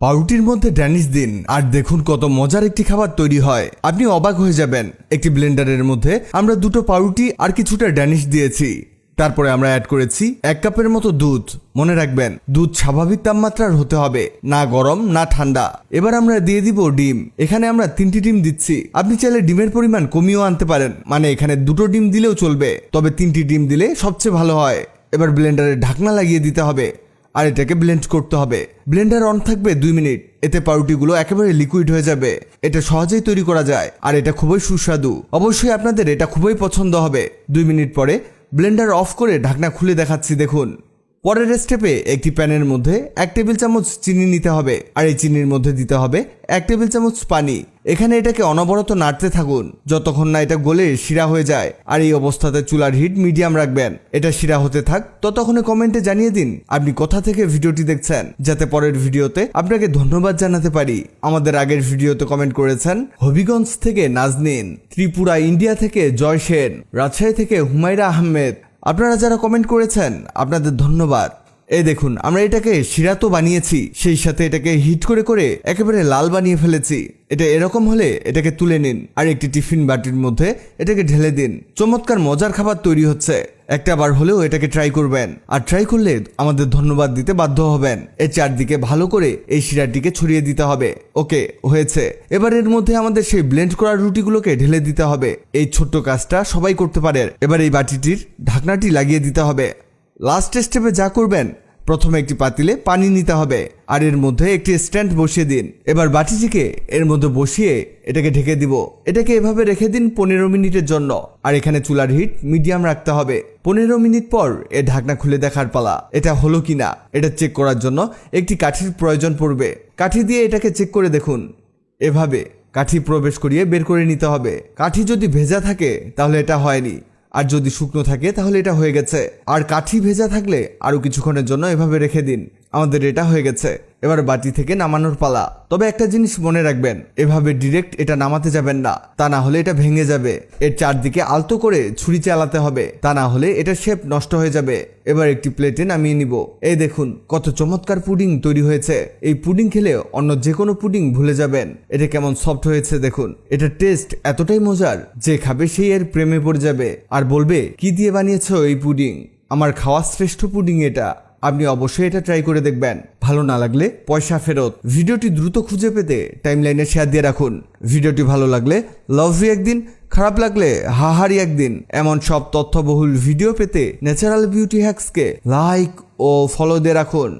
পাউরুটির মধ্যে ড্যানিশ দিন আর দেখুন কত মজার একটি খাবার তৈরি হয়। আপনি অবাক হয়ে যাবেন। একটি ব্লেন্ডারের মধ্যে আমরা দুটো পাউরুটি আর কিছুটা ড্যানিশ দিয়েছি। তারপরে আমরা অ্যাড করেছি 1 কাপের মতো দুধ। মনে রাখবেন, দুধ স্বাভাবিক তাপমাত্রার হতে হবে, না গরম না ঠান্ডা। এবার আমরা দিয়ে দিব ডিম। এখানে আমরা 3টি ডিম দিচ্ছি। আপনি চাইলে ডিমের পরিমাণ কমিয়েও আনতে পারেন, মানে এখানে 2টো ডিম দিলেও চলবে, তবে 3টি ডিম দিলে সবচেয়ে ভালো হয়। এবার ব্লেন্ডারে ঢাকনা লাগিয়ে দিতে হবে আর এটাকে ব্লেন্ড করতে হবে। ব্লেন্ডার অন থাকবে 2 মিনিট। এতে পাউরুটিগুলো একেবারে লিকুইড হয়ে যাবে। এটা সহজেই তৈরি করা যায় আর এটা খুবই সুস্বাদু। অবশ্যই আপনাদের এটা খুবই পছন্দ হবে। 2 মিনিট পরে ব্লেন্ডার অফ করে ঢাকনা খুলে দেখাচ্ছি, দেখুন। পরের স্টেপে একটি প্যানের মধ্যে 1 টেবিল চামচ চিনি নিতে হবে আর এই চিনির মধ্যে দিতে হবে 1 টেবিল চামচ পানি। এখানে এটাকে অনবরত নাড়তে থাকুন যতক্ষণ না এটা গলে শিরা হয়ে যায়। আর এই অবস্থাতে চুলার হিট মিডিয়াম রাখবেন। এটা শিরা হতে থাক ততক্ষণে কমেন্টে জানিয়ে দিন আপনি কোথা থেকে ভিডিওটি দেখছেন, যাতে পরের ভিডিওতে আপনাকে ধন্যবাদ জানাতে পারি। আমাদের আগের ভিডিওতে কমেন্ট করেছেন হবিগঞ্জ থেকে নাজনীন, ত্রিপুরা ইন্ডিয়া থেকে জয় সেন, রাজশাহী থেকে হুমায়রা আহমেদ। আপনারা যারা কমেন্ট করেছেন আপনাদের ধন্যবাদ। এই দেখুন, আমরা এটাকে শিরা তো বানিয়েছি, সেই সাথে এটাকে হিট করে করে একেবারে লাল বানিয়ে ফেলেছি। এটা এরকম হলে এটাকে তুলে নিন আর একটি টিফিন বাটির মধ্যে এটাকে ঢেলে দিন। চমৎকার মজার খাবার তৈরি হচ্ছে। একটা বার হলেও এটাকে ট্রাই করবেন, আর ট্রাই করলে আমাদের ধন্যবাদ দিতে বাধ্য হবেন। এর চারদিকে ভালো করে এই শিরাটিকে ছড়িয়ে দিতে হবে। ওকে, হয়েছে। এবার এর মধ্যে আমাদের সেই ব্লেন্ড করা রুটিগুলোকে ঢেলে দিতে হবে। এই ছোট্ট কাজটা সবাই করতে পারে। এবার এই বাটিটির ঢাকনাটি লাগিয়ে দিতে হবে। লাস্ট স্টেপে যা করবেন, প্রথমে একটি পাতিলে পানি নিতে হবে আর এর মধ্যে একটি স্ট্যান্ড বসিয়ে দিন। এবার বাটিটিকে এর মধ্যে বসিয়ে এটাকে ঢেকে দিব। এটাকে এভাবে রেখে দিন 15 মিনিটের জন্য। আর এখানে চুলার হিট মিডিয়াম রাখতে হবে। 15 মিনিট পর এর ঢাকনা খুলে দেখার পালা, এটা হলো কিনা। এটা চেক করার জন্য একটি কাঠির প্রয়োজন পড়বে। কাঠি দিয়ে এটাকে চেক করে দেখুন। এভাবে কাঠি প্রবেশ করিয়ে বের করে নিতে হবে। কাঠি যদি ভেজা থাকে তাহলে এটা হয়নি, আর যদি শুকনো থাকে তাহলে এটা হয়ে গেছে। আর কাঠি ভেজা থাকলে আরো কিছুক্ষণের জন্য এভাবে রেখে দিন। আমাদের এটা হয়ে গেছে। এবার বাটি থেকে নামানোর পালা। তবে একটা জিনিস মনে রাখবেন, এভাবে ডিরেক্ট এটা নামাতে যাবেন না, তা না হলে এটা ভেঙে যাবে। এর চারদিকে আলতো করে ছুরি চালাতে হবে, তা না হলে এটা শেপ নষ্ট হয়ে যাবে। এবার একটি প্লেটে নামিয়ে নিব। এই দেখুন কত চমৎকার পুডিং তৈরি হয়েছে। এই পুডিং খেলে অন্য যে কোনো পুডিং ভুলে যাবেন। এটা কেমন সফট হয়েছে দেখুন। এটা টেস্ট এতটাই মজার যে খাবে সেই এর প্রেমে পড়ে যাবে আর বলবে, কি দিয়ে বানিয়েছো এই পুডিং? আমার খাওয়া শ্রেষ্ঠ পুডিং এটা। আপনি অবশ্যই এটা ট্রাই করে দেখবেন। ভালো না লাগলে পয়সা ফেরত। ভিডিওটি দ্রুত খুঁজে পেতে টাইমলাইনে শেয়ার দিয়ে রাখুন। ভিডিওটি ভালো লাগলে লাভ ইউ একদিন, খারাপ লাগলে হাহারি একদিন। এমন সব তথ্যবহুল ভিডিও পেতে ন্যাচারাল বিউটি হ্যাক্সকে লাইক ও ফলো দিয়ে রাখুন।